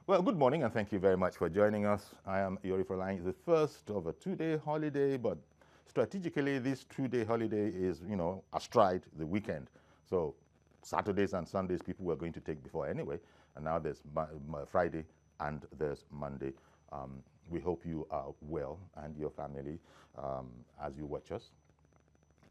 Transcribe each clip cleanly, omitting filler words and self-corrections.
Well, good morning and thank you very much for joining us. I am Yori Froline. It's the first of a two-day holiday, but strategically, this two-day holiday is, astride the weekend. So Saturdays and Sundays, people were going to take before anyway, and now there's Friday and there's Monday. We hope you are well and your family as you watch us.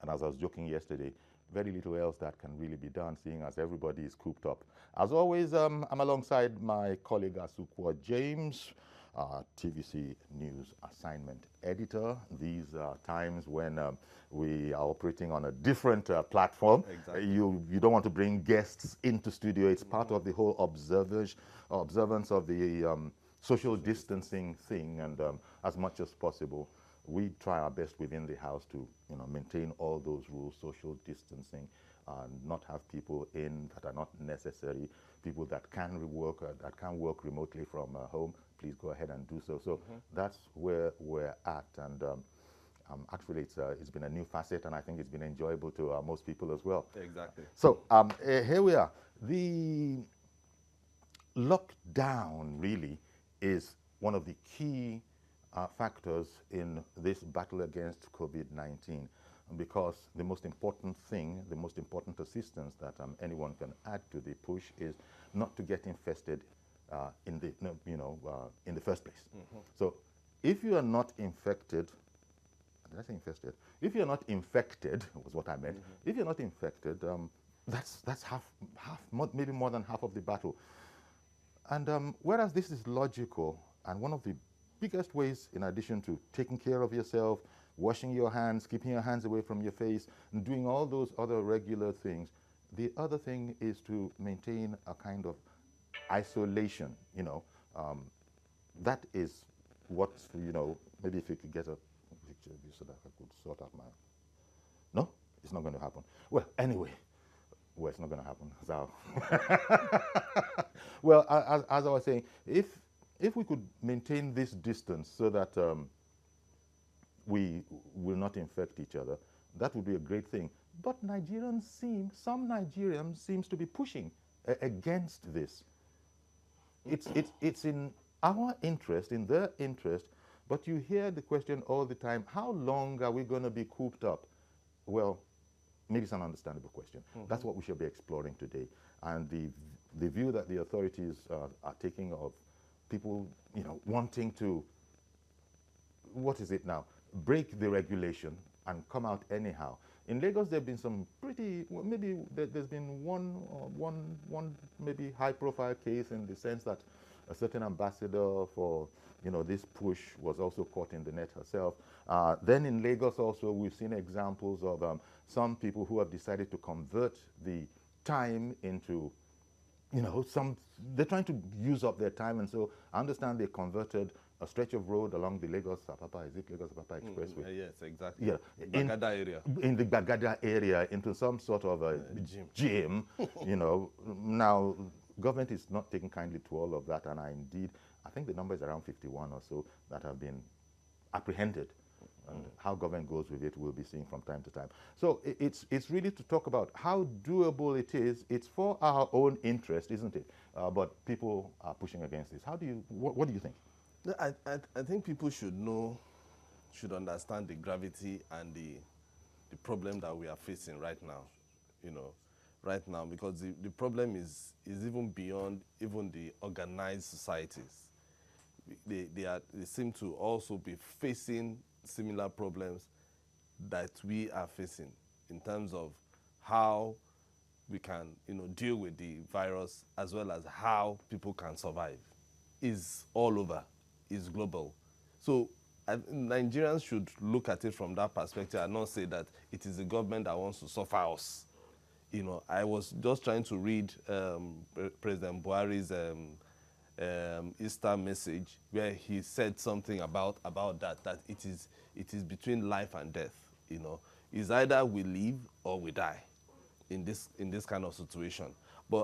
And as I was joking yesterday, very little else that can really be done, seeing as everybody is cooped up. As always, I'm alongside my colleague Asukwa James, TVC News Assignment Editor. These are times when we are operating on a different platform. Exactly. You don't want to bring guests into studio. It's part of the whole observance of the social distancing thing, and as much as possible, we try our best within the house to maintain all those rules, social distancing, not have people in that are not necessary, people that can work remotely from home. Please go ahead and do so. So that's where we're at, and actually it's been a new facet, and I think it's been enjoyable to most people as well. Exactly. So here we are. The lockdown really is one of the key factors in this battle against COVID-19, because the most important thing, the most important assistance that anyone can add to the push is not to get infested in the first place. So if you are not infected, did I say infested? If you're not infected, was what I meant. If you're not infected, that's maybe more than half of the battle. And whereas this is logical, and one of the biggest ways, in addition to taking care of yourself, washing your hands, keeping your hands away from your face, and doing all those other regular things, the other thing is to maintain a kind of isolation. That is what, maybe if you could get a picture of you so that I could sort out my... No, it's not going to happen. Well, anyway, it's not going to happen. So well, as I was saying, if we could maintain this distance so that we will not infect each other, that would be a great thing. But some Nigerians seems to be pushing against this. It's in our interest, in their interest, but you hear the question all the time, how long are we going to be cooped up? Well, maybe it's an understandable question. That's what we should be exploring today. And the view that the authorities are taking of people, wanting to, what is it now, break the regulation and come out anyhow. In Lagos, there have been some pretty, well, maybe there's been one maybe high-profile case in the sense that a certain ambassador for this push was also caught in the net herself. Then in Lagos also, we've seen examples of some people who have decided to convert the time into, they're trying to use up their time, and so I understand they converted a stretch of road along the Lagos-Apapa, is it Lagos-Apapa Expressway? Yes, exactly. Yeah, Bagada area. In the Bagada area, into some sort of a gym. Now, government is not taking kindly to all of that, and I think the number is around 51 or so that have been apprehended. And how government goes with it, we'll be seeing from time to time. So it's really to talk about how doable it is. It's for our own interest, isn't it? But people are pushing against this. What do you think? I think people should understand the gravity and the problem that we are facing right now. Right now, because the problem is even beyond even the organized societies. They seem to also be facing similar problems that we are facing in terms of how we can deal with the virus, as well as how people can survive. Is all over, is global. So Nigerians should look at it from that perspective and not say that it is the government that wants to suffer us. I was just trying to read President Buhari's Easter message, where he said something about that it is between life and death. It's either we live or we die in this kind of situation.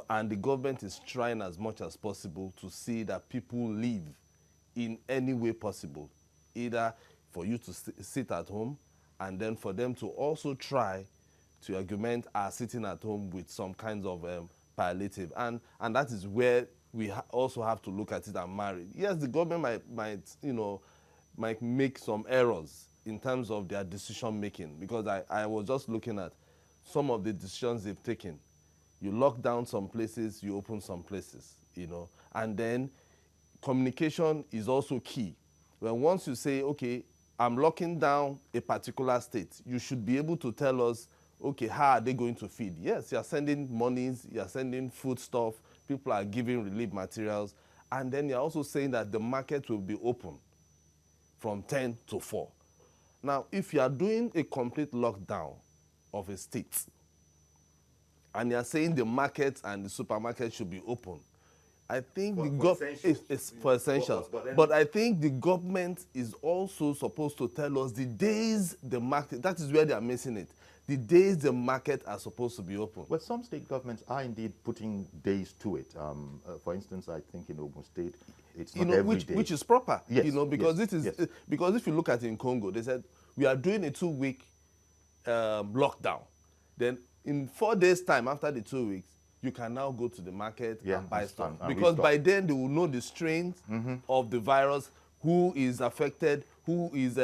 And the government is trying as much as possible to see that people live in any way possible, either for you to sit at home, and then for them to also try to augment our sitting at home with some kinds of palliative. And that is where we also have to look at it and marry. Yes, the government might make some errors in terms of their decision making, because I was just looking at some of the decisions they've taken. You lock down some places, you open some places, and then communication is also key. When once you say, okay, I'm locking down a particular state, you should be able to tell us, okay, how are they going to feed? Yes, you're sending monies, you're sending food stuff, people are giving relief materials, and then you're also saying that the market will be open from 10 to 4. Now, if you are doing a complete lockdown of a state, and you're saying the market and the supermarket should be open, I think the government is for essentials. But I think the government is also supposed to tell us the days the market, that is where they are missing it, the days the market are supposed to be open. Well, some state governments are indeed putting days to it. For instance, I think in Ogun State, it's not every day. Which is proper, yes, because yes. because if you look at it in Congo, they said, we are doing a 2-week lockdown. Then in 4 days' time, after the 2 weeks, you can now go to the market and buy stuff. Because by then they will know the strains of the virus, who is affected, who is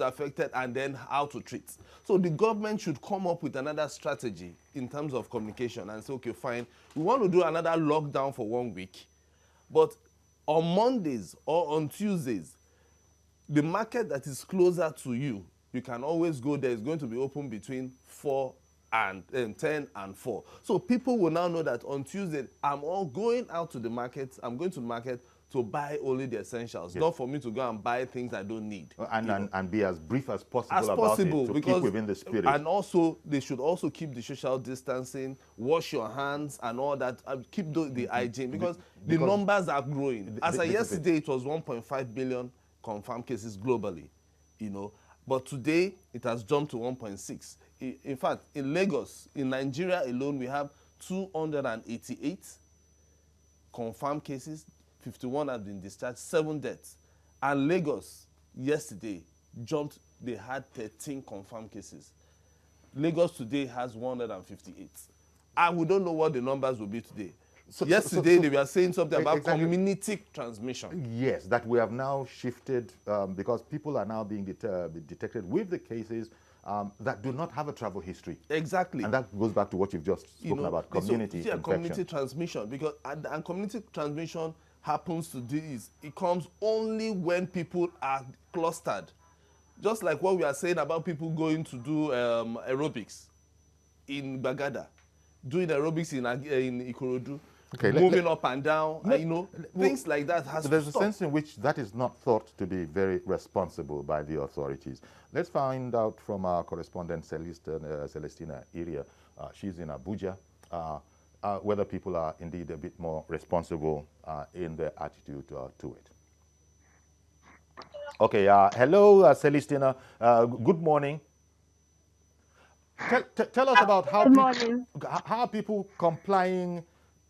affected, and then how to treat. So the government should come up with another strategy in terms of communication and say, okay, fine, we want to do another lockdown for 1 week, but on Mondays or on Tuesdays, the market that is closer to you, you can always go there. It's going to be open between 4 and 10 and 4. So people will now know that on Tuesday, I'm all going out to the market. I'm going to the market to buy only the essentials, not for me to go and buy things I don't need. And be as brief as possible about it, to keep within the spirit. And also, they should also keep the social distancing, wash your hands and all that, keep the hygiene, because the numbers are growing. As of yesterday, it was 1.5 billion confirmed cases globally, but today it has jumped to 1.6. In fact, in Lagos, in Nigeria alone, we have 288 confirmed cases, 51 have been discharged, 7 deaths. And Lagos, yesterday, jumped, they had 13 confirmed cases. Lagos today has 158. And we don't know what the numbers will be today. Yesterday, they were saying something about community transmission. Yes, that we have now shifted because people are now being detected with the cases that do not have a travel history. Exactly. And that goes back to what you've just spoken about, community infection. Community transmission, because and community transmission happens to this. It comes only when people are clustered. Just like what we are saying about people going to do aerobics in Bagada, doing aerobics in Ikorodu, moving up and down, things like that has to stop. There's a sense in which that is not thought to be very responsible by the authorities. Let's find out from our correspondent, Celestina Iria. She's in Abuja, whether people are indeed a bit more responsible in their attitude to it. Okay, hello, Celestina. Good morning. Tell us about how people complying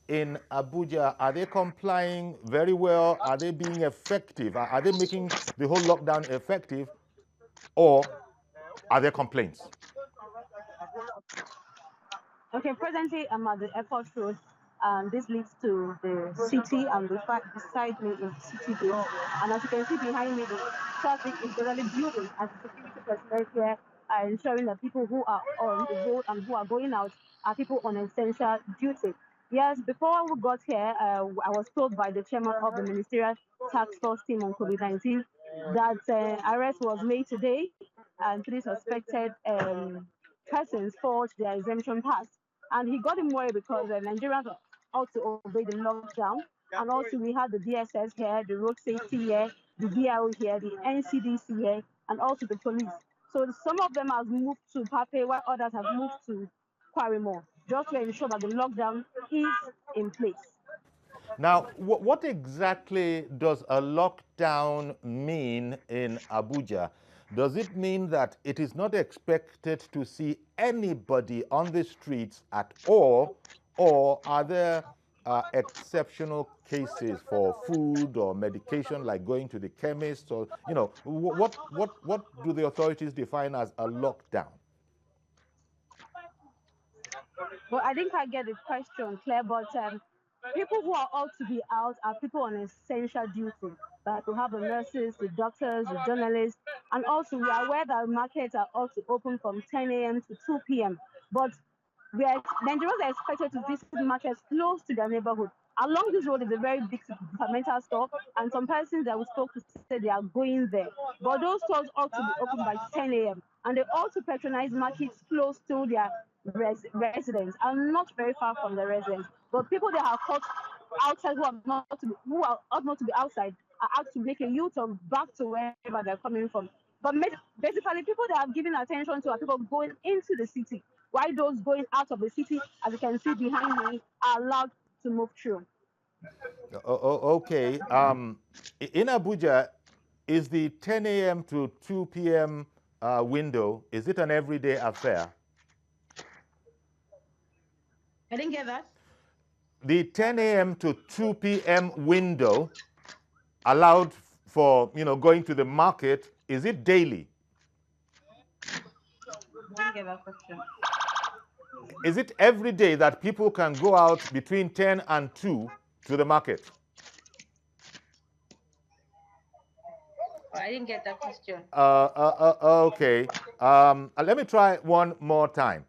in Abuja. Are they complying very well? Are they being effective? Are they making the whole lockdown effective? Or are there complaints? Okay, presently I'm at the airport road. This leads to the city, and beside me is City Gate. And as you can see behind me, the traffic is really building as the security personnel here are ensuring that people who are on the road and who are going out are people on essential duty. Yes, before we got here, I was told by the chairman of the ministerial task force team on COVID-19 that arrest was made today, and 3 suspected persons forged their exemption pass. And he got him worried because Nigerians ought to obey the lockdown. And also we had the DSS here, the road safety here, the VRO here, the NCDC here, and also the police. So some of them have moved to Pape, while others have moved to Quarimo, just to ensure that the lockdown is in place. Now, what exactly does a lockdown mean in Abuja? Does it mean that it is not expected to see anybody on the streets at all, or are there exceptional cases for food or medication, like going to the chemist, or what do the authorities define as a lockdown? Well, I didn't quite get the question clear, but People who are ought to be out are people on essential duty. Like we have the nurses, the doctors, the journalists, and also we are aware that markets are ought to open from 10 a.m. to 2 p.m. But Nigerians are expected to visit markets close to their neighborhood. Along this road is a very big departmental store, and some persons that we spoke to said they are going there. But those stores ought to be open by 10 a.m. and they also patronize markets close to their residents and not very far from the residents. But people that are caught outside who are ought not to be outside are asked to make a U-turn back to wherever they're coming from. But basically, people that have given attention to are people going into the city, while those going out of the city, as you can see behind me, are allowed to move through. Okay. In Abuja, is the 10 a.m. to 2 p.m. Window, is it an everyday affair? I didn't get that. The 10 a.m. to 2 p.m. window allowed for, going to the market, is it daily? I didn't get that question. Is it every day that people can go out between 10 and 2 to the market? I didn't get that question. Okay. Let me try one more time.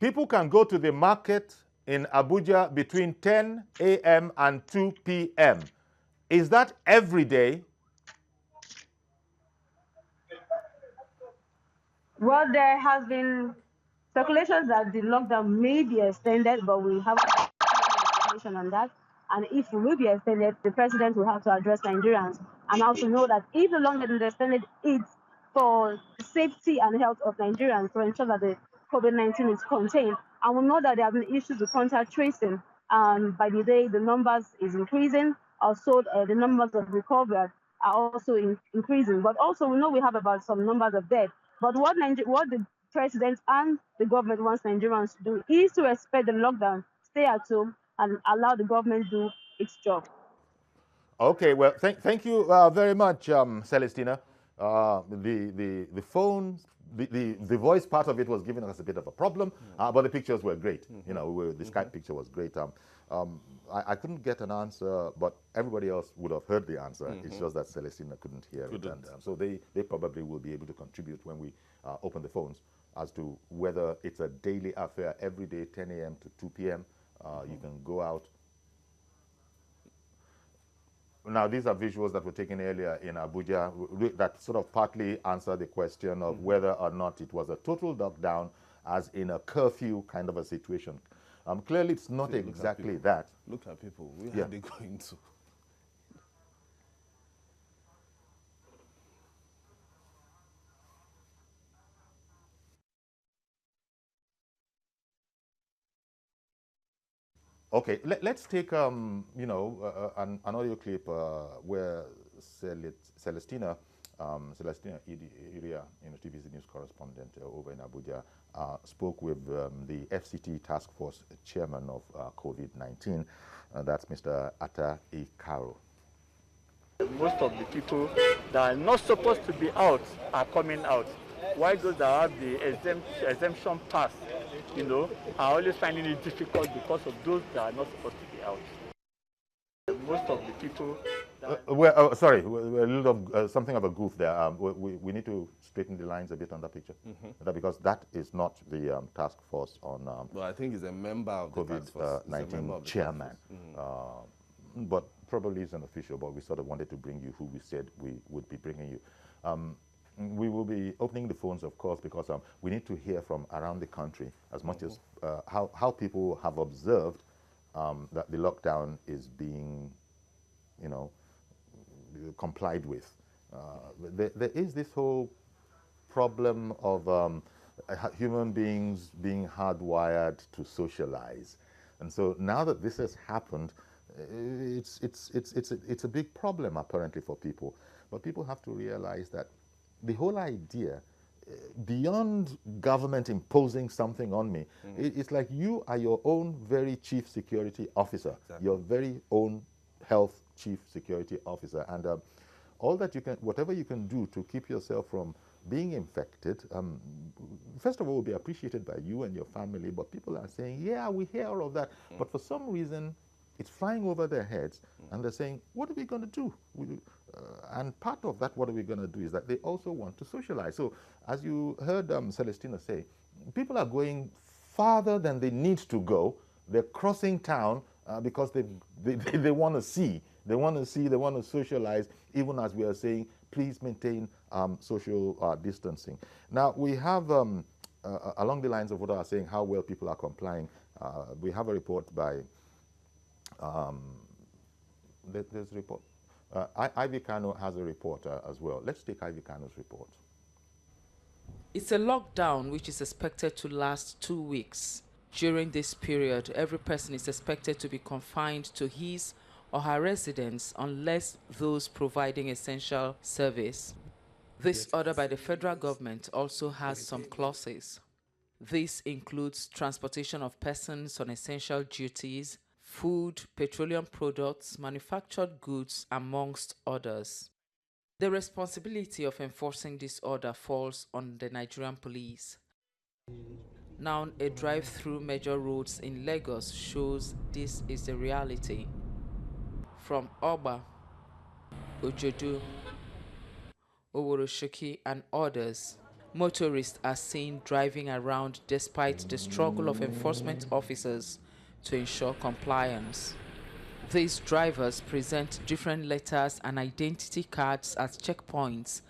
People can go to the market in Abuja between 10 a.m. and 2 p.m. Is that every day? Well, there has been speculations that the lockdown may be extended, but we have information on that. And if it will be extended, the president will have to address Nigerians and also know that if the lockdown is extended, it's for the safety and health of Nigerians to ensure that the COVID-19 is contained. And we know that there have been issues with contact tracing. And by the day, the numbers is increasing. Also, the numbers of recovery are also increasing. But also, we know we have about some numbers of death. But what the president and the government wants Nigerians to do is to respect the lockdown, stay at home, and allow the government to do its job. Okay, well, thank you very much, Celestina. The phone, the voice part of it was giving us a bit of a problem, but the pictures were great. The Skype picture was great. I couldn't get an answer, but everybody else would have heard the answer. It's just that Celestina couldn't hear it. And so they probably will be able to contribute when we open the phones as to whether it's a daily affair every day, 10 a.m. to 2 p.m. You can go out. Now, these are visuals that were taken earlier in Abuja that sort of partly answer the question of whether or not it was a total lockdown, as in a curfew kind of a situation. Clearly, it's not exactly that. Look at people. Where are they going to? Okay, let's take an audio clip where Celestina Iria, TVC News correspondent over in Abuja, spoke with the FCT task force chairman of COVID-19. That's Mr. Atta Ikaro. Most of the people that are not supposed to be out are coming out. While those that have the exemption pass, are always finding it difficult because of those that are not supposed to be out. Most of the people. Sorry, we're a little of something of a goof there. We need to straighten the lines a bit on that picture, because that is not the task force on. Well, I think he's a member of the COVID-19 chairman, but probably is an official. But we sort of wanted to bring you who we said we would be bringing you. We will be opening the phones, of course, because we need to hear from around the country as much as how people have observed that the lockdown is being, complied with. There is this whole problem of human beings being hardwired to socialize, and so now that this has happened, it's a big problem apparently for people. But people have to realize that the whole idea, beyond government imposing something on me, it's like you are your own very chief security officer, your very own health chief security officer, and all that you can, whatever you can do to keep yourself from being infected, first of all, will be appreciated by you and your family, but people are saying, yeah, we hear all of that. But for some reason, it's flying over their heads, and they're saying, what are we going to do? And part of that, what are we going to do, is that they also want to socialize. So as you heard Celestina say, people are going farther than they need to go. They're crossing town because they want to see. They want to see, they want to socialize, even as we are saying, please maintain social distancing. Now, we have, along the lines of what I was saying, how well people are complying, we have a report by, there's a report. Ivy Kano has a report as well. Let's take Ivy Kano's report. It's a lockdown which is expected to last 2 weeks. During this period, every person is expected to be confined to his or her residence unless those providing essential service. This order by the federal government also has some clauses. This includes transportation of persons on essential duties, food, petroleum products, manufactured goods, amongst others. The responsibility of enforcing this order falls on the Nigerian police. Now, a drive through major roads in Lagos shows this is the reality. From Oba, Ojodu, Oworoshiki, and others, motorists are seen driving around despite the struggle of enforcement officers to ensure compliance. These drivers present different letters and identity cards at checkpoints.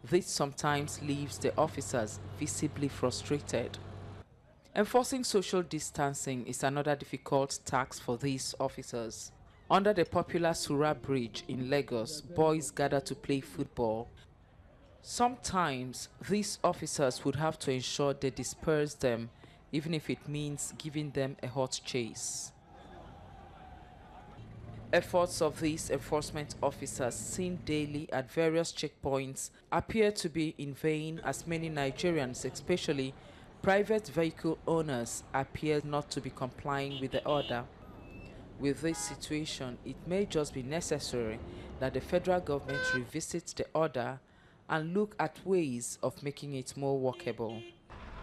This sometimes leaves the officers visibly frustrated. Enforcing social distancing is another difficult task for these officers. Under the popular Sura Bridge in Lagos, boys gather to play football. Sometimes, these officers would have to ensure they disperse them, even if it means giving them a hot chase. Efforts of these enforcement officers seen daily at various checkpoints appear to be in vain, as many Nigerians, especially private vehicle owners, appear not to be complying with the order. With this situation, it may just be necessary that the federal government revisits the order and look at ways of making it more workable.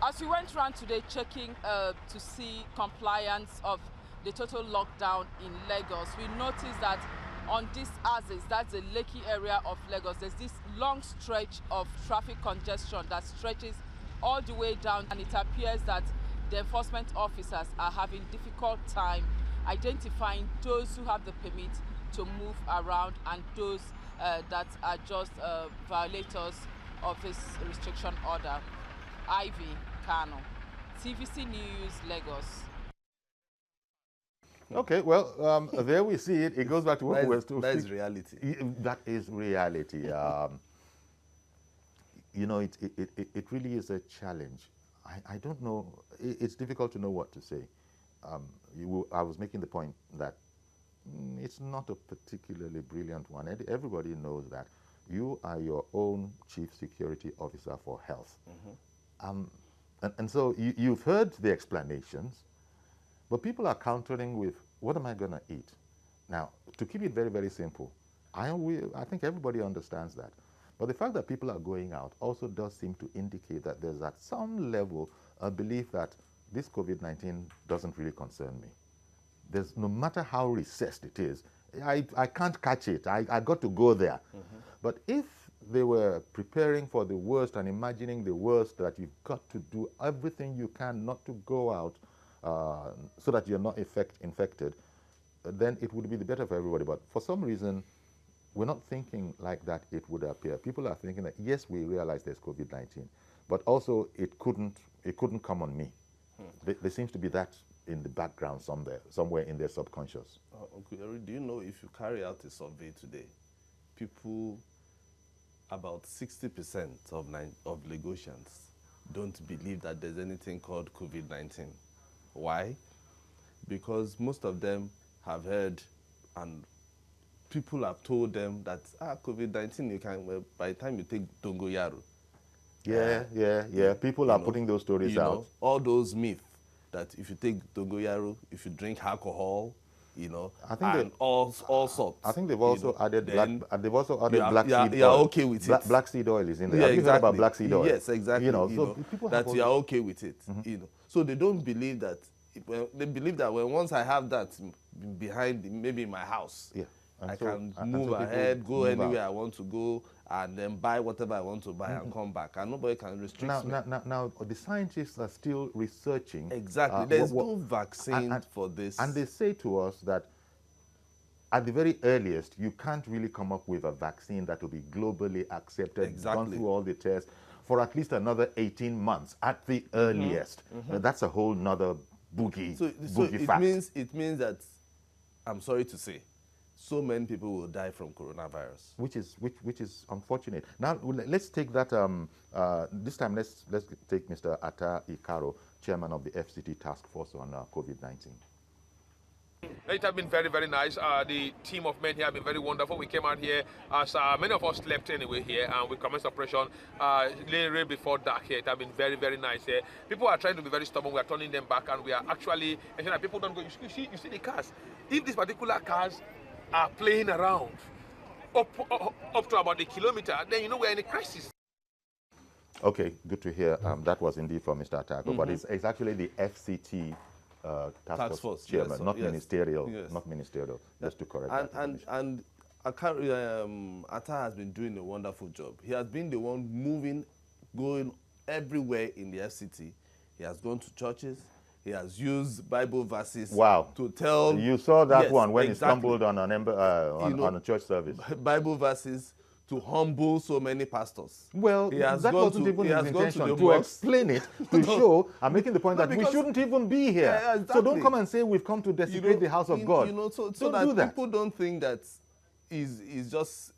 As we went around today checking to see compliance of the total lockdown in Lagos, we noticed that on this axis, that's the Lekki area of Lagos, there's this long stretch of traffic congestion that stretches all the way down, and it appears that the enforcement officers are having difficult time identifying those who have the permit to move around and those that are just violators of this restriction order. Ivy Kano, TVC News, Lagos. Okay, well, there we see it. It goes back to what we were talking. That is reality. That is reality. You know, it really is a challenge. I don't know. It's difficult to know what to say. I was making the point that it's not a particularly brilliant one. Everybody knows that you are your own chief security officer for health. And so you've heard the explanations, but people are countering with, what am I going to eat? Now, to keep it very, very simple, I think everybody understands that. But the fact that people are going out also does seem to indicate that there's at some level a belief that this COVID-19 doesn't really concern me. There's, no matter how recessed it is, I can't catch it. I got to go there. But if they were preparing for the worst and imagining the worst, that you've got to do everything you can not to go out so that you're not infected, then it would be the better for everybody. But for some reason, we're not thinking like that it would appear. People are thinking that, yes, we realize there's COVID-19, but also it couldn't come on me. There seems to be that in the background somewhere in their subconscious. Uncle Yeri, do you know, if you carry out a survey today, people, about 60% of Lagosians don't believe that there's anything called COVID-19. Why? Because most of them have heard, and people have told them that COVID-19, you can, by the time you take dongoyaro. Yeah. People are putting those stories out. All those myths that if you take dongoyaro, if you drink alcohol, you know, I think and all sorts. I think they've also added black. They've also added black seed you are oil. okay with it. Black seed oil is in there. Yeah, Have you heard about black seed oil? Yes, exactly. You know, people have that you are okay with it. You know, so they don't believe that. Well, they believe that once I have that behind, maybe in my house, yeah, I can move ahead, go anywhere I want to go, and then buy whatever I want to buy and come back, and nobody can restrict me. Now, the scientists are still researching. Exactly. There's no vaccine for this. And they say to us that at the very earliest, you can't really come up with a vaccine that will be globally accepted, gone through all the tests, for at least another 18 months at the earliest. That's a whole nother boogie. So it means that, I'm sorry to say, so many people will die from coronavirus, which is unfortunate. Now let's take that. This time let's take Mr. Atta Ikaro, chairman of the FCT task force on COVID-19. It has been very, very nice. The team of men here have been very wonderful. We came out here as many of us slept anyway here, and we commenced operation literally before dark here. It has been very, very nice here. People are trying to be very stubborn. We are turning them back, and we are actually ensuring that people don't go. You see the cars. If these particular cars are playing around up to about a kilometer, then you know we're in a crisis. Okay, good to hear. That was indeed from Mr. Atako, but it's actually the FCT task force chairman, yes, not yes. ministerial, Yes. not ministerial. Just to correct and that. And Atta has been doing a wonderful job. He has been the one moving, going everywhere in the FCT. He has gone to churches. He has used Bible verses to tell. You saw that yes, one when exactly. he stumbled on on a church service. Bible verses to humble so many pastors. Well, that wasn't even his intention, to explain it, to show. I'm making the point that we shouldn't even be here. Yeah, exactly. So don't come and say we've come to desecrate the house of God. You know, so don't that do that. People don't think that is just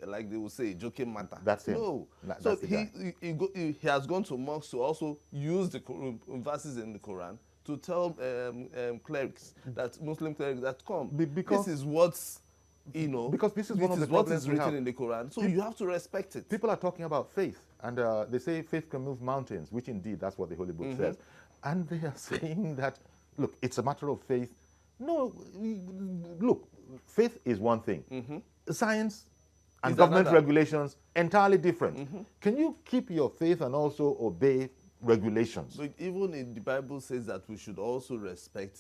like they will say, joking matter. That's it. No. So he has gone to mosques to also use the verses in the Quran to tell clerics, that Muslim clerics, that come. Because this is what's, you know, because this is one of the problems what is written in the Quran. So you have to respect it. People are talking about faith, and they say faith can move mountains, which indeed that's what the Holy Book says. And they are saying that, look, it's a matter of faith. No, look, faith is one thing. Science and government regulations, entirely different. Can you keep your faith and also obey regulations? But even in the Bible says that we should also respect,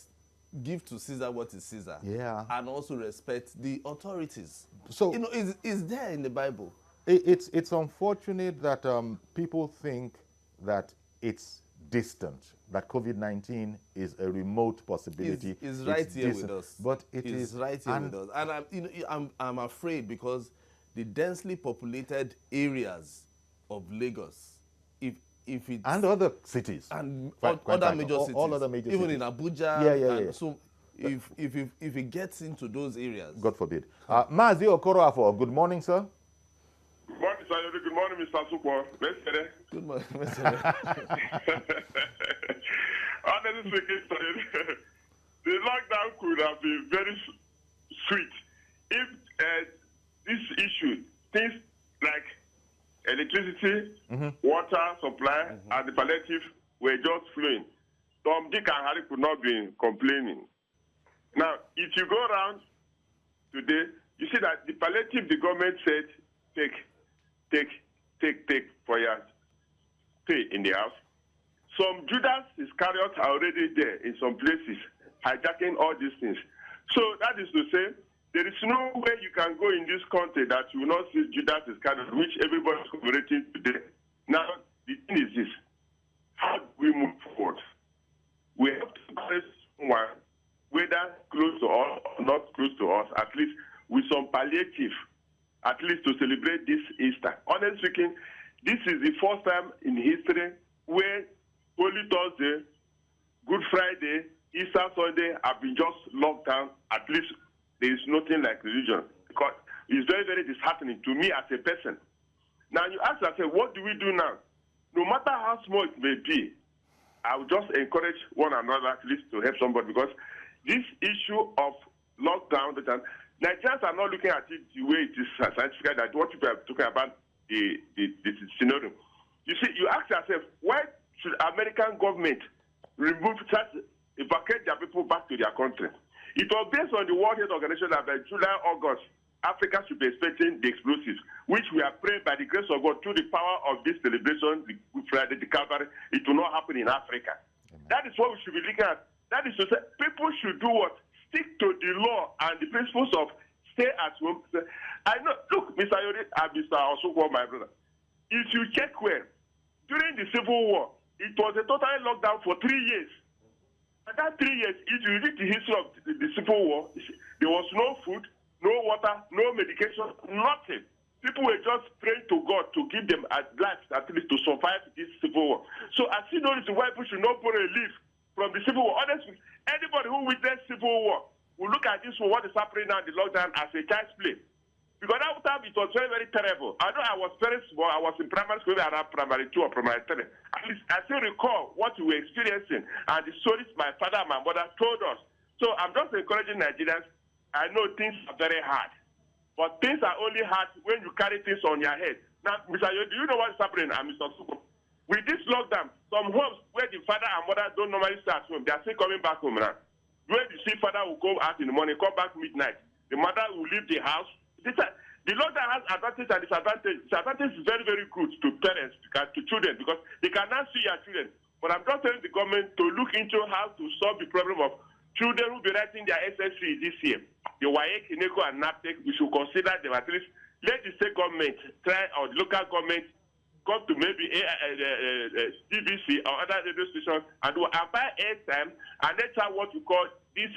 give to Caesar what is Caesar. Yeah. And also respect the authorities. So, you know, it's there in the Bible. It's unfortunate that people think that it's distant, that COVID-19 is a remote possibility. It's right here with us. But it is right here with us. And I'm afraid, because the densely populated areas of Lagos, if it's and other cities and other major cities, all other major even cities. in Abuja, yeah. So if it gets into those areas, God forbid. Mazi Okoroafo, good morning, sir. Good morning, sir. Good morning, Mr. Supo. Good morning, Honestly speaking, the lockdown could have been very sweet if this issue, things like electricity, water supply, and the palliative were just flowing. Tom, Dick, and Harry could not be complaining. Now, if you go around today, you see that the palliative the government said, take for your stay in the house. Some Judas Iscariot are already there in some places, hijacking all these things. So that is to say, there is no way you can go in this country that you will not see Judas Iscariot, which everybody is commemorating today. Now, the thing is this: how do we move forward? We have to encourage someone, whether close to us or not close to us, at least with some palliative, at least to celebrate this Easter. Honestly speaking, this is the first time in history where Holy Thursday, Good Friday, Easter Sunday have been just locked down. At least there is nothing like religion, because it's very, very disheartening to me as a person. Now you ask yourself, what do we do now? No matter how small it may be, I would just encourage one another at least to help somebody, because this issue of lockdown, Nigerians are not looking at it the way it is scientifically, that what people are talking about the scenario. You see, you ask yourself, why should American government evacuate their people back to their country? It was based on the World Health Organization that by July, August, Africa should be expecting the explosives, which we are praying by the grace of God through the power of this celebration, the Good Friday, the Calvary, it will not happen in Africa. Amen. That is what we should be looking at. That is to say, people should do what? Stick to the law and the principles of stay at home. I know, look, Mr. Yori and Mr. Osoko, my brother, if you check well, during the Civil War, it was a total lockdown for 3 years. And that 3 years, if you read the history of the Civil War, there was no food, no water, no medication, nothing. People were just praying to God to give them a life at least to survive this Civil War. So I see no reason why people should not borrow a leaf from the Civil War. Honestly, anybody who witnessed Civil War will look at this one, what is happening now in the lockdown, as a child's play. Because that time it was very, very terrible. I know I was very small. I was in primary school around primary 2 or primary 3. At least I still recall what we were experiencing and the stories my father and my mother told us. So I'm just encouraging Nigerians. I know things are very hard. But things are only hard when you carry things on your head. Now, Mr. Yo, do you know what's happening, Mr. Suko? With this lockdown, some homes where the father and mother don't normally stay at home, they are still coming back home now. Where you see father will go out in the morning, come back midnight. The mother will leave the house. The lockdown has advantage and disadvantage. Disadvantage is very, very good to parents, to children, because they cannot see their children. But I'm just telling the government to look into how to solve the problem of children who will be writing their SSC this year. The WAEC, INECO, and NAPTEC, we should consider them at least. Let the state government try, or the local government, come to maybe TVC or other radio stations and buy airtime and let's have what you call these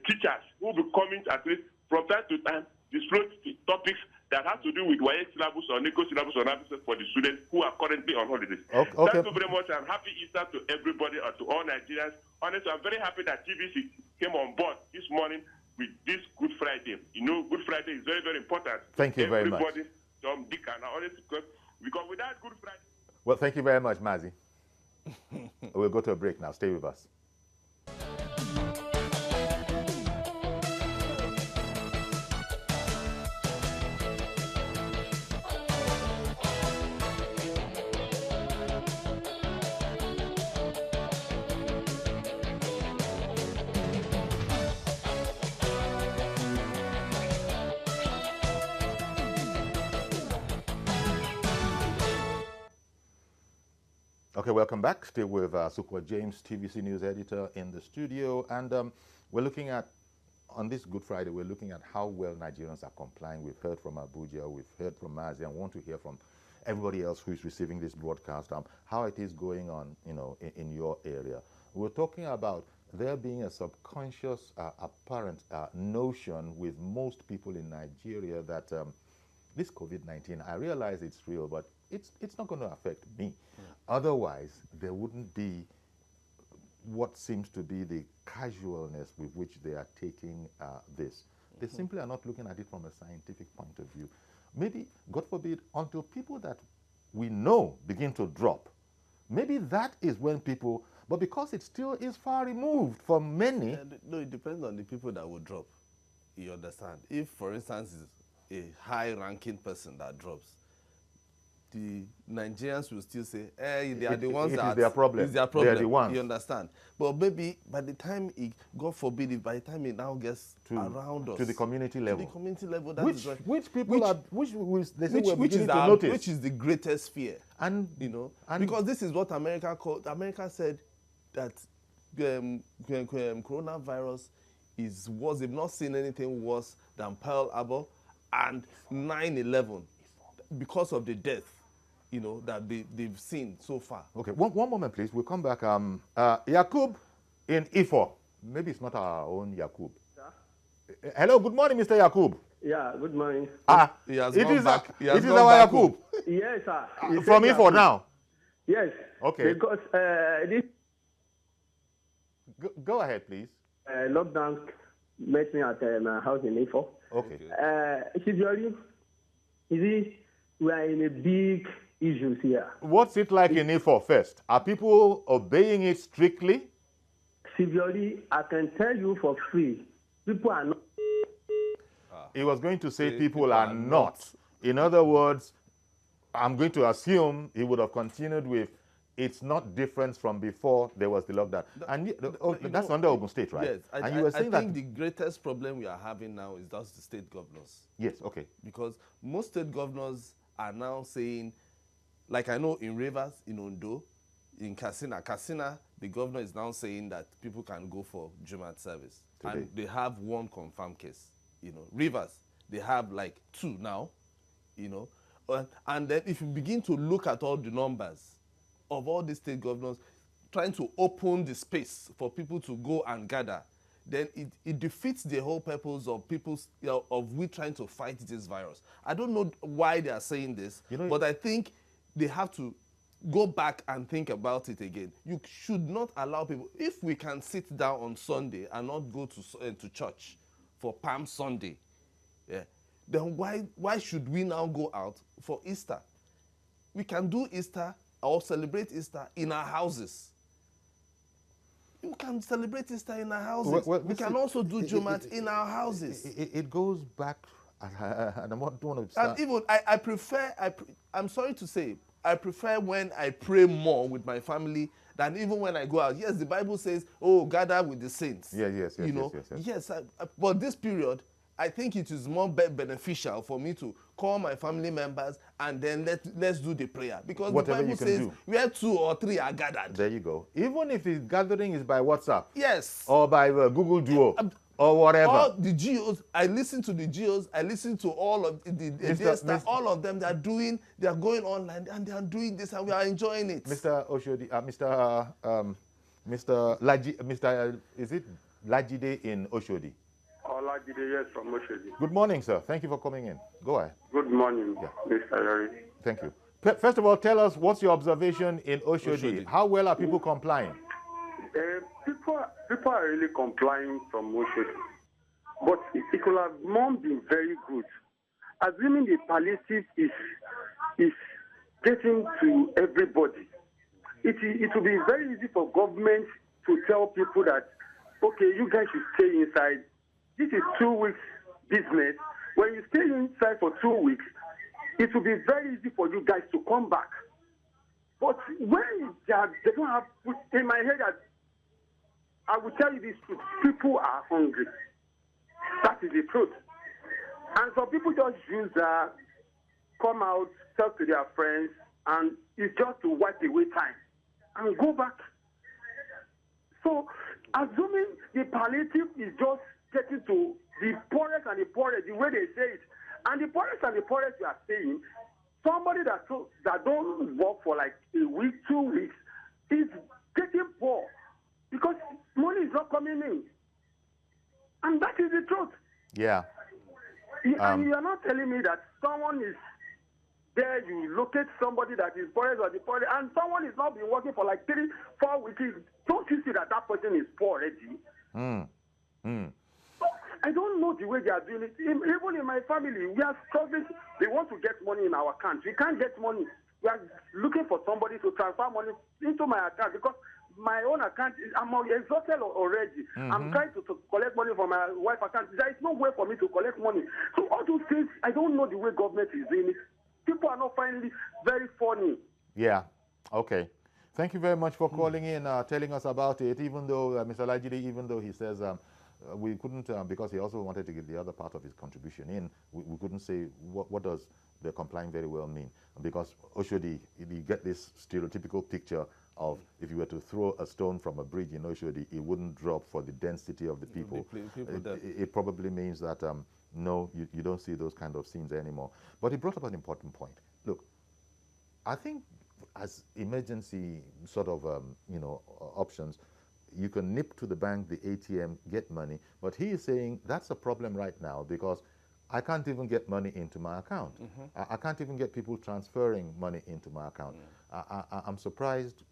teachers who will be coming at least from time to time, disclose topics that have to do with WAEC syllabus or NECO syllabus or NAPTEC for the students who are currently on holidays. Okay. Thank you very much, and happy Easter to everybody and to all Nigerians. Honestly, I'm very happy that TVC came on board this morning with this Good Friday. You know, Good Friday is very, very important. Thank you very much. Everybody, Tom, Dick, and honestly, because without Good Friday... Well, thank you very much, Mazi. We'll go to a break now. Stay with us. Okay, welcome back. Still with Sukwa James, TVC News Editor, in the studio. And we're looking at, on this Good Friday, we're looking at how well Nigerians are complying. We've heard from Abuja, we've heard from Mazi, and want to hear from everybody else who is receiving this broadcast, how it is going on, you know, in your area. We're talking about there being a subconscious, apparent notion with most people in Nigeria that this COVID-19, I realize it's real, but it's not going to affect me. Otherwise, there wouldn't be what seems to be the casualness with which they are taking this. They simply are not looking at it from a scientific point of view. Maybe, God forbid, until people that we know begin to drop, maybe that is when people, but because it still is far removed from many. No, it depends on the people that will drop. You understand? If, for instance, it's a high-ranking person that drops, the Nigerians will still say, hey, they are the ones that... It is their problem. It's their problem. They are the ones. You understand? But maybe by the time it, God forbid, if by the time it now gets around us... To the community level. To the community level, that is right. Which people are... Which they say we're beginning to notice. Which is the greatest fear. And, you know, and because this is what America called... America said that coronavirus is worse. They've not seen anything worse than Pearl Harbor and 9/11 because of the death, you know, that they've seen so far. Okay, one moment, please. We'll come back. Yakub in Ifo. Maybe it's not our own Yakub. Yeah. Hello, good morning, Mr. Yakub. Yeah, good morning. He has it gone is back. It is our Yakub. Yes, sir. From Ifo now. Yes. Okay. Because this go ahead, please. Lockdown met me at my house in Ifo. Okay. Severely, we are in a big issues here. What's it like in Ifo first? Are people obeying it strictly? Severely, I can tell you for free, people are not. He was going to say people are not. In other words, I'm going to assume he would have continued with, it's not different from before there was the lockdown. That's under Ogun State, right? Yes, and you were saying I think the greatest problem we are having now is just the state governors. Yes, okay. Because most state governors are now saying, like I know in Rivers, in Ondo, in Katsina, the governor is now saying that people can go for Jumat service. Today. And they have one confirmed case. Rivers, they have like 2 now, and then if you begin to look at all the numbers of all the state governors trying to open the space for people to go and gather, then it defeats the whole purpose of we trying to fight this virus. I don't know why they are saying this, but I think they have to go back and think about it again. You should not allow people, if we can sit down on Sunday and not go to church for Palm Sunday, then why should we now go out for Easter? We can do Easter or celebrate Easter in our houses. We can celebrate Easter in our houses. We can also do Jumat in our houses. It goes back, and I don't want to start. And even I prefer, I'm sorry to say, I prefer when I pray more with my family than even when I go out. Yes, the Bible says, oh, gather with the saints. Yes. Yes, but this period, I think it is more beneficial for me to call my family members and then let's do the prayer. Because whatever the Bible says where 2 or 3 are gathered. There you go. Even if the gathering is by WhatsApp. Yes. Or by Google Duo. Or whatever. All the GOs, I listen to the GOs, I listen to all of all of them, they are going online and they are doing this and we are enjoying it. Mr. Oshodi, Mr. Is it Lajide in Oshodi? Lajide, yes, from Oshodi. Good morning, sir. Thank you for coming in. Go ahead. Good morning, Mr. Yori. Thank you. First of all, tell us what's your observation in Oshodi. How well are people complying? People are really complying from Oshodi, but it could have more been very good. Assuming the palliative is getting to everybody, it will be very easy for government to tell people that, okay, you guys should stay inside. This is 2 weeks business. When you stay inside for 2 weeks, it will be very easy for you guys to come back. But when they don't have, in my head, I will tell you this truth. People are hungry. That is the truth. And some people just use that, come out, talk to their friends, and it's just to wipe away time and go back. So, assuming the palliative is just getting to the poorest and the poorest, the way they say it, and the poorest and the poorest you are saying, somebody that don't work for like a week, 2 weeks, is getting poor because money is not coming in. And that is the truth. Yeah. And you are not telling me that someone is there, you locate somebody that is poorest or the poorest, and someone is not been working for like 3-4 weeks. Don't you see that person is poor already? I don't know the way they are doing it. Even in my family, we are struggling. They want to get money in our account. We can't get money. We are looking for somebody to transfer money into my account because my own account, I'm exhausted already. I'm trying to collect money from my wife's account. There is no way for me to collect money. So all those things, I don't know the way government is doing it. People are not finding it very funny. Yeah. Okay. Thank you very much for calling in, telling us about it, even though, Mr. Lajide, even though he says we couldn't, because he also wanted to get the other part of his contribution in, we couldn't say what does the complying very well mean. Because Oshodi, you get this stereotypical picture of if you were to throw a stone from a bridge in Oshodi, it wouldn't drop for the density of the people. It probably means that, no, you don't see those kind of scenes anymore. But he brought up an important point. Look, I think as emergency sort of, options, you can nip to the bank, the ATM, get money. But he is saying that's a problem right now because I can't even get money into my account. I can't even get people transferring money into my account. I'm surprised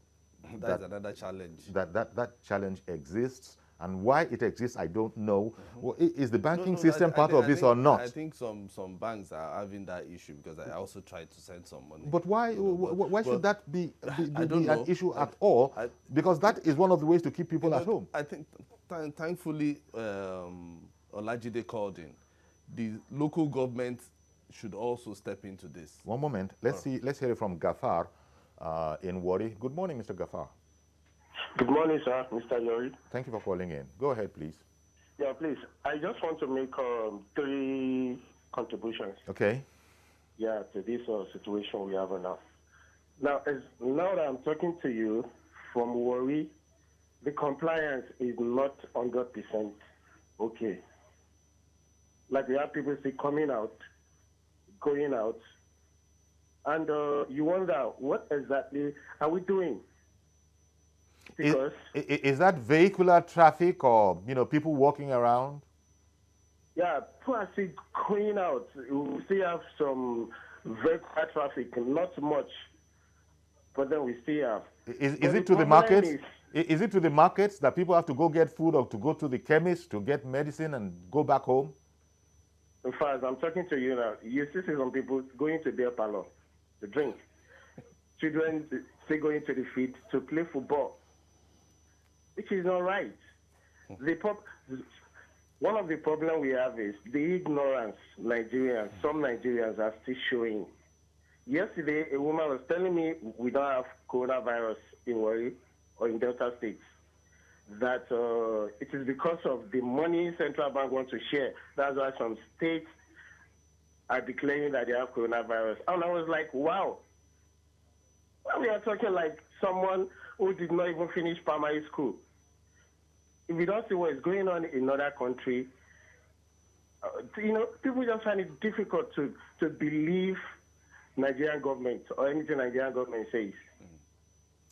that's another challenge. That challenge exists. And why it exists, I don't know. Well, is the banking system part of this or not? I think some banks are having that issue because I also tried to send some money. But why should that be an issue at all? Because that is one of the ways to keep people at home. I think, thankfully, Olajide called in. The local government should also step into this. One moment. Let's hear it from Gafar. in Warri. Good morning, Mr. Gafar. Good morning, sir, Mr. Yori. Thank you for calling in. Go ahead, please. Yeah, please. I just want to make 3 contributions. Okay. Yeah, to this situation we have now. Now that I'm talking to you from Warri, the compliance is not 100% okay. Like we have people say coming out, going out, and you wonder what exactly are we doing? Because is that vehicular traffic or people walking around? Yeah, people are still going out. We still have some vehicular traffic, not much, but then we still have. Is it to the markets? Is it to the markets that people have to go get food or to go to the chemist to get medicine and go back home? In fact, I'm talking to you now. You see some people going to beer parlor to drink. Children still going to the field to play football, which is not right. One of the problems we have is the ignorance some Nigerians are still showing. Yesterday, a woman was telling me we don't have coronavirus in Warri or in Delta states. That it is because of the money central bank wants to share. That's why some states are declaring that they have coronavirus. And I was like, wow. Well, we are talking like someone who did not even finish primary school. If we don't see what is going on in another country, people just find it difficult to believe Nigerian government or anything Nigerian government says.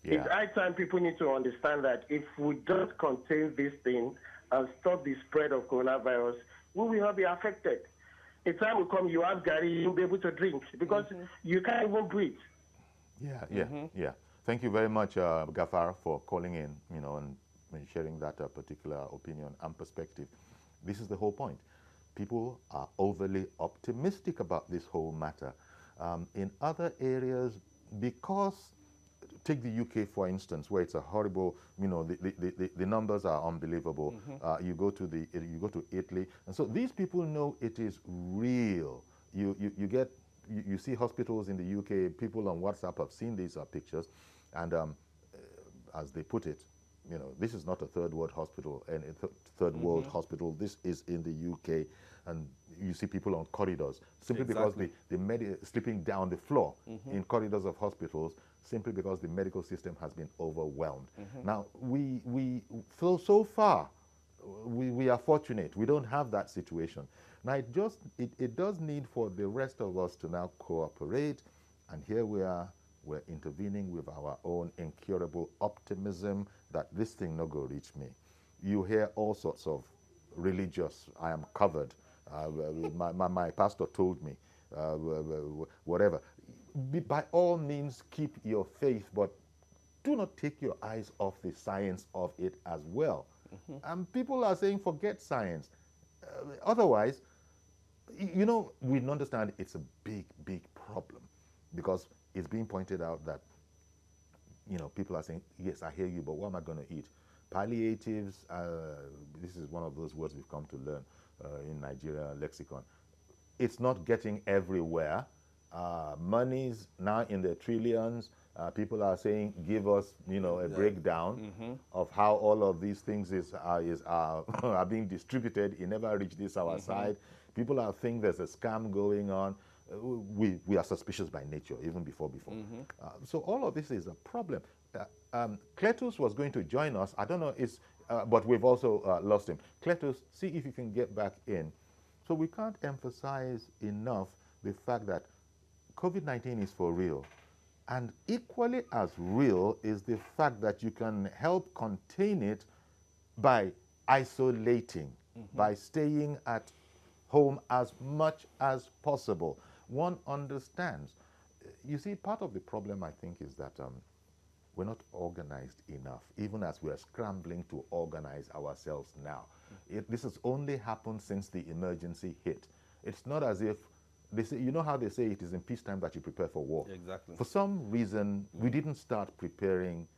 Yeah. It's high time people need to understand that if we don't contain this thing and stop the spread of coronavirus, we will not be affected. A time will come, you have Gary, you'll be able to drink because you can't even breathe. Yeah. Thank you very much, Gafar, for calling in, and sharing that particular opinion and perspective. This is the whole point. People are overly optimistic about this whole matter. In other areas, because take the UK for instance, where it's a horrible, the numbers are unbelievable. You go to Italy, and so these people know it is real. You see hospitals in the UK. People on WhatsApp have seen these pictures, and as they put it, this is not a third world hospital and a third world hospital. This is in the UK, and you see people on corridors simply because the sleeping down the floor in corridors of hospitals, simply because the medical system has been overwhelmed. Now, so far, we are fortunate. We don't have that situation. Now, it does need for the rest of us to now cooperate, and here we are. We're intervening with our own incurable optimism that this thing not go reach me. You hear all sorts of religious, I am covered. My pastor told me, whatever. By all means, keep your faith, but do not take your eyes off the science of it as well. And people are saying, forget science. Otherwise, we understand it's a big, big problem, because it's being pointed out that, people are saying, yes, I hear you, but what am I going to eat? Palliatives, this is one of those words we've come to learn in Nigeria lexicon. It's not getting everywhere. Money's now in the trillions. People are saying, give us, a breakdown of how all of these things are being distributed. It never reached this our side. People are thinking there's a scam going on. We are suspicious by nature, even before. So all of this is a problem. Cletus was going to join us. I don't know, but we've also lost him. Cletus, see if you can get back in. So we can't emphasize enough the fact that COVID-19 is for real. And equally as real is the fact that you can help contain it by isolating, by staying at home as much as possible. One understands. You see, part of the problem, I think, is that we're not organized enough, even as we're scrambling to organize ourselves now. This has only happened since the emergency hit. It's not as if, they say, how they say it is in peacetime that you prepare for war. Exactly. For some reason, we didn't start preparing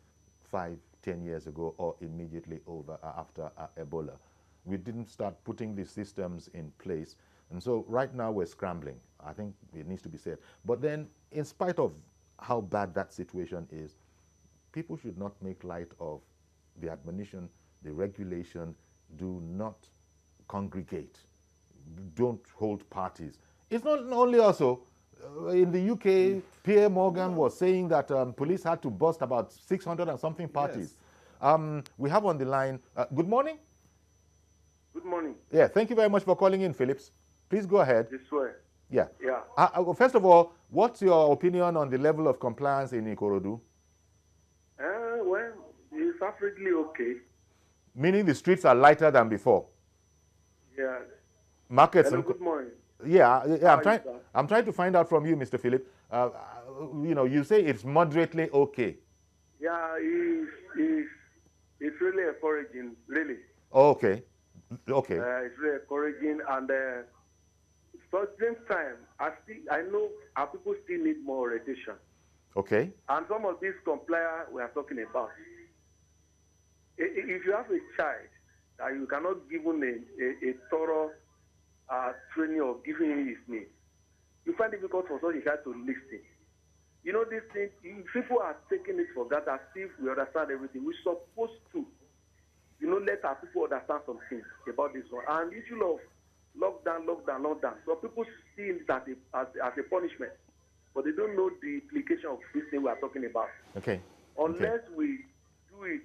5, 10 years ago or immediately after Ebola. We didn't start putting these systems in place. And so right now we're scrambling. I think it needs to be said. But then, in spite of how bad that situation is, people should not make light of the admonition, the regulation. Do not congregate. Don't hold parties. It's not only also. In the UK, Pierre Morgan was saying that police had to bust about 600 and something parties. Yes. We have on the line, good morning. Good morning. Yeah, thank you very much for calling in, Phillips. Please go ahead. This way. Yeah. Yeah. First of all, what's your opinion on the level of compliance in Ikorodu? Well, it's absolutely okay. Meaning the streets are lighter than before? Yeah. Markets. Hello, good morning. Yeah, I'm trying to find out from you, Mr. Philip. You know, you say it's moderately okay. Yeah, it's really encouraging, really. Okay. Okay. It's really encouraging, and at the same time, I know our people still need more orientation. Okay. And some of these compliance we are talking about. If you have a child that you cannot give him a thorough training or giving him his needs, you find it difficult for such a child to listen. You know, these things, people are taking it for granted as if we understand everything. We're supposed to, you know, let our people understand some things about this one. And the issue of lockdown. So people see it as a punishment, but they don't know the implication of this thing we are talking about. Okay. Unless we do it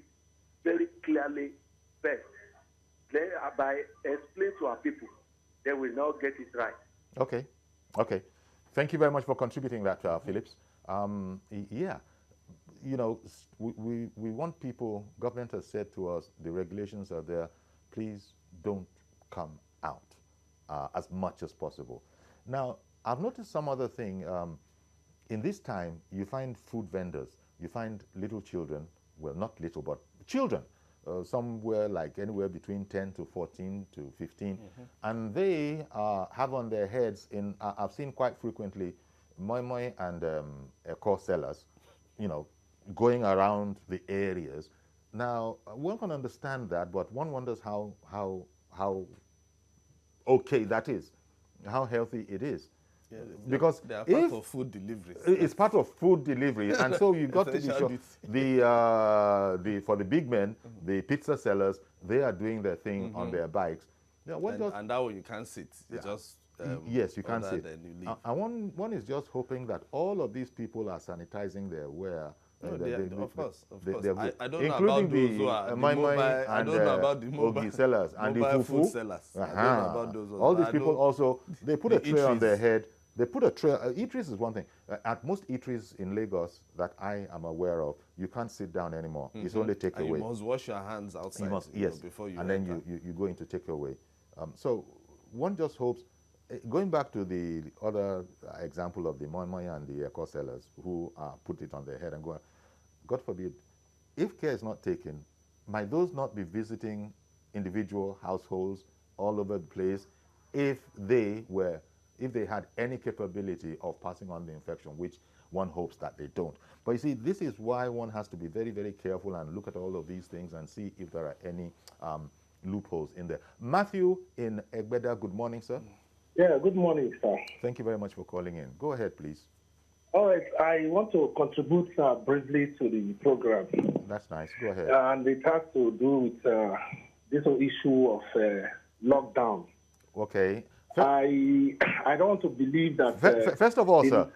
very clearly first, then by explaining to our people, they will now get it right. Okay. Okay. Thank you very much for contributing that, Phillips. Yeah, you know, we want people, government has said to us, the regulations are there, please don't come out as much as possible. Now, I've noticed some other thing. In this time, you find food vendors, you find little children, well, not little, but children, somewhere like anywhere between 10 to 14 to 15, and they have on their heads, I've seen quite frequently, moi moi and core sellers, you know, going around the areas. Now, one can understand that, but one wonders how okay that is, how healthy it is. Yeah, because they are part of food delivery. It's part of food delivery, and so you got to be sure for the big men, the pizza sellers, they are doing their thing on their bikes. You know, and that way you can't sit. You just yes, you can't sit. You and one is just hoping that all of these people are sanitizing their wear. Of course. I don't including know about those who are the mobile, I don't know about the mobile sellers and the fufu food sellers. I don't know about those. All these people also, they put a tray on their head. They put a tray. Eateries is one thing. At most eateries in Lagos that I am aware of, you can't sit down anymore. It's only takeaway. You must wash your hands outside. Yes, before you and then you go into takeaway. So one just hopes, going back to the other example of the moi moi and the core sellers who put it on their head and go, God forbid, if care is not taken, might those not be visiting individual households all over the place if they had any capability of passing on the infection, which one hopes that they don't. But you see, this is why one has to be very, very careful and look at all of these things and see if there are any loopholes in there. Matthew in Egbeda, good morning, sir. Yeah, good morning, sir. Thank you very much for calling in. Go ahead, please. All right, I want to contribute briefly to the program. That's nice. Go ahead. And it has to do with this whole issue of lockdown. Okay. I don't want to believe that. First of all, sir,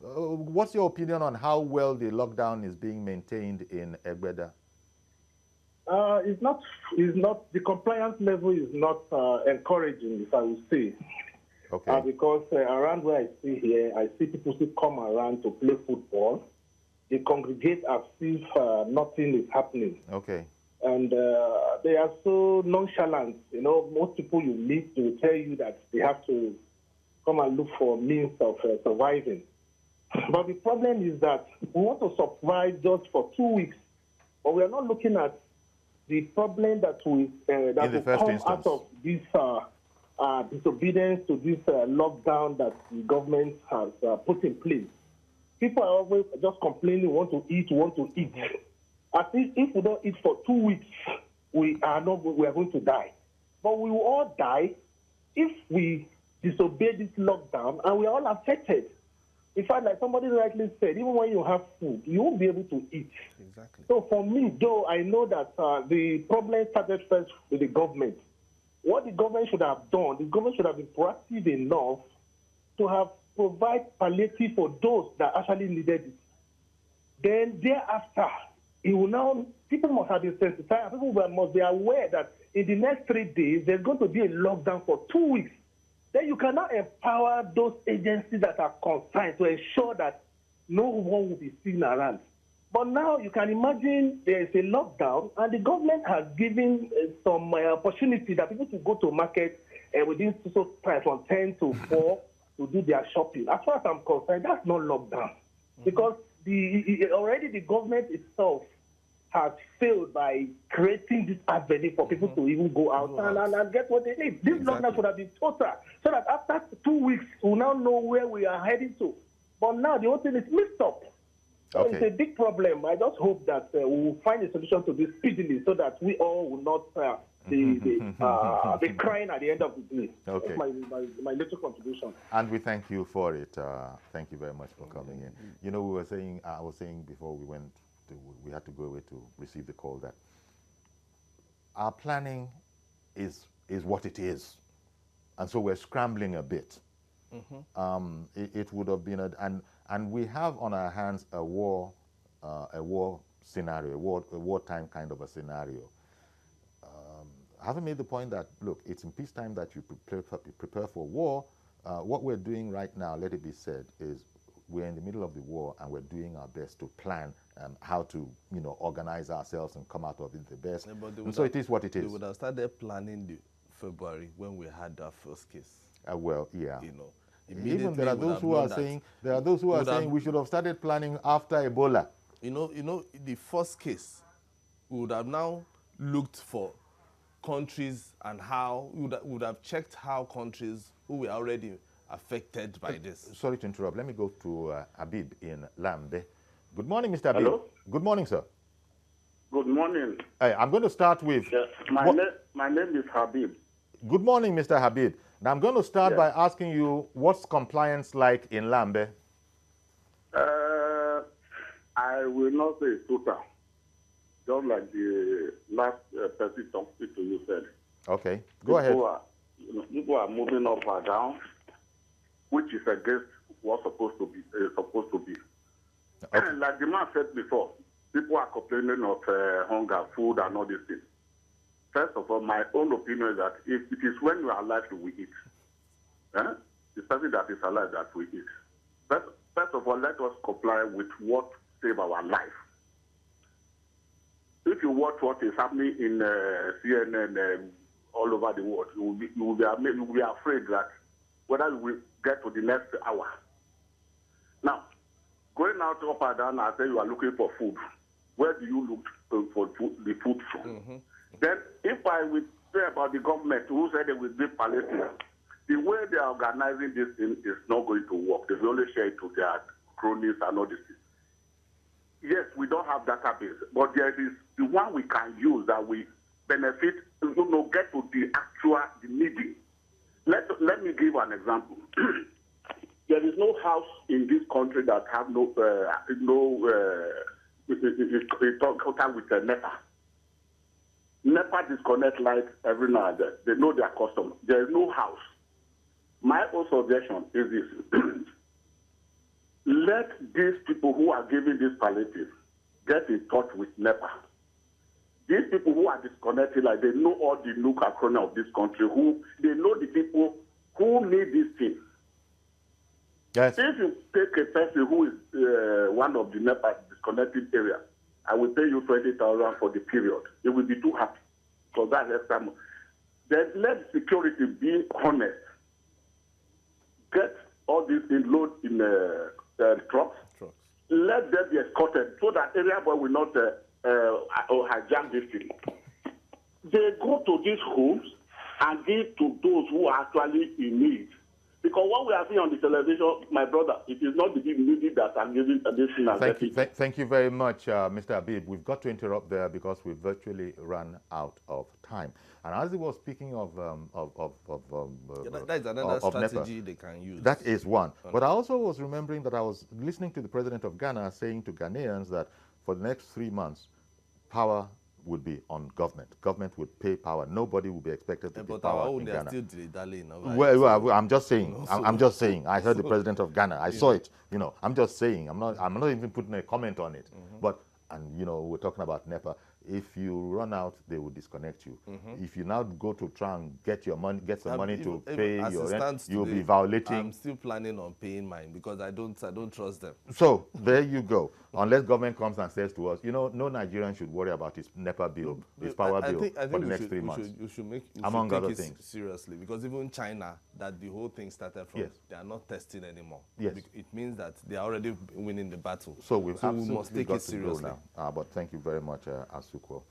what's your opinion on how well the lockdown is being maintained in Egbeda? It's not. The compliance level is not encouraging, if I would say. Okay. Because around where I see here, I see people still come around to play football. They congregate as if nothing is happening. Okay. And they are so nonchalant. You know, most people you meet, they will tell you that they have to come and look for means of surviving. But the problem is that we want to survive just for 2 weeks, but we are not looking at the problem that will come out of this disobedience to this lockdown that the government has put in place. People are always just complaining, want to eat. As if we don't eat for 2 weeks, we are going to die. But we will all die if we disobey this lockdown, and we are all affected. In fact, like somebody rightly said, even when you have food, you won't be able to eat. Exactly. So for me, though, I know that the problem started first with the government. What the government should have done, the government should have been proactive enough to have provide palliative for those that actually needed it. Then thereafter, it will now, people must have been sensitized. People must be aware that in the next 3 days, there's going to be a lockdown for 2 weeks. Then you cannot empower those agencies that are concerned to ensure that no one will be seen around. But now you can imagine there is a lockdown, and the government has given some opportunity that people can go to market within social time from 10 to 4 to do their shopping. As far as I'm concerned, that's not lockdown. Because already the government itself has failed by creating this avenue for people to even go out and get what they need. This lockdown should have been total, so that after 2 weeks, we'll now know where we are heading to. But now the whole thing is mixed up. So it's a big problem. I just hope that we will find a solution to this speedily so that we all will not be crying at the end of the day. Okay. That's my little contribution. And we thank you for it. Thank you very much for coming in. You know, I was saying before we had to go away to receive the call that our planning is what it is. And so we're scrambling a bit. It would have been and we have on our hands a war scenario, a wartime kind of a scenario. Having made the point that, look, it's in peacetime that you prepare for war, what we're doing right now, let it be said, is we're in the middle of the war and we're doing our best to plan how to, organize ourselves and come out of it the best. Yeah, and so it is what it is. We would have started planning the February when we had our first case. Well, yeah. Even there are those who are saying we should have started planning after Ebola. The first case, we would have now looked for countries and how we would have checked how countries who were already affected by this. Sorry to interrupt. Let me go to Habib in Lambe. Good morning, Mr. Habib. Hello? Good morning, sir. Good morning. Hey, I'm going to start with... Yes, my name is Habib. Good morning, Mr. Habib. Now, I'm going to start by asking you, what's compliance like in Lambe? I will not say total. Just like the last person talking to you said. Okay, go ahead. People are moving up and down, which is against what's supposed to be. Okay. Like the man said before, people are complaining of hunger, food, and all these things. First of all, my own opinion is that if it is when you are alive that we eat. It's something that is alive that we eat. First of all, let us comply with what saves our life. If you watch what is happening in CNN all over the world, you will be afraid that whether you will get to the next hour. Now, going out up and down, I say you are looking for food. Where do you look for the food from? Then, if I will say about the government who said they will give palliative, the way they are organizing this thing is not going to work. They will only share it to their cronies and all this. Yes, we don't have database, but there is the one we can use that we benefit, get to the needy. Let me give an example. There is no house in this country that have contact with NEPA. NEPA disconnect light every now and then. They know their customer. There is no house. My own suggestion is this. Let these people who are giving this palliative get in touch with NEPA. These people who are disconnected, like they know all the nook and corner of this country, they know the people who need this thing. Yes. If you take a person who is one of the NEPA disconnected area, I will pay you 20,000 for the period. They will be too happy. So that's extra. Then let security be honest. Get all these in load in trucks. Let them be escorted so that area boy will not hijack this thing. They go to these homes and give to those who are actually in need. Because what we are seeing on the television, my brother, it is not the music that are giving this thing as Thank you very much, Mr. Habib. We've got to interrupt there because we've virtually run out of time. And as he was speaking of that is another strategy NEPA, they can use. that is one. But I also was remembering that I was listening to the president of Ghana saying to Ghanaians that for the next 3 months, power would be on government. Government would pay power. Nobody would be expected to pay power in Ghana. Well, I'm just saying. I'm just saying. I heard the president of Ghana. I saw it. You know, I'm just saying. I'm not even putting a comment on it. But you know, we're talking about NEPA. If you run out, they will disconnect you. If you now go to try and get your money, get some money to pay your rent, you'll be violating. I'm still planning on paying mine because I don't trust them. So there you go. Unless government comes and says to us, you know, no Nigerian should worry about his NEPA bill, his power bill for the next 3 months. You should take it seriously, because even China, that the whole thing started from, they are not testing anymore. Yes. It means that they are already winning the battle. So we must take it seriously now. But thank you very much, Asukwo,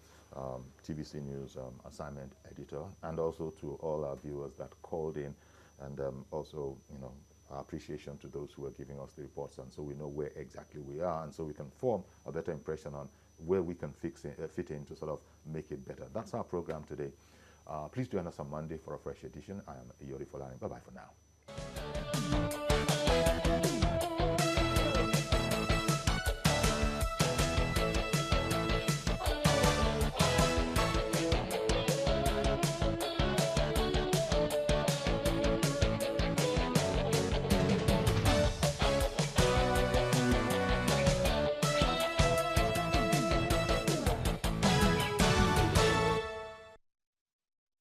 TVC News assignment editor, and also to all our viewers that called in, and also, you know, our appreciation to those who are giving us the reports, and so we know where exactly we are, and so we can form a better impression on where we can fit in to sort of make it better. That's our program today. Please join us on Monday for a fresh edition. I am Iyori Folani. Bye-bye for now.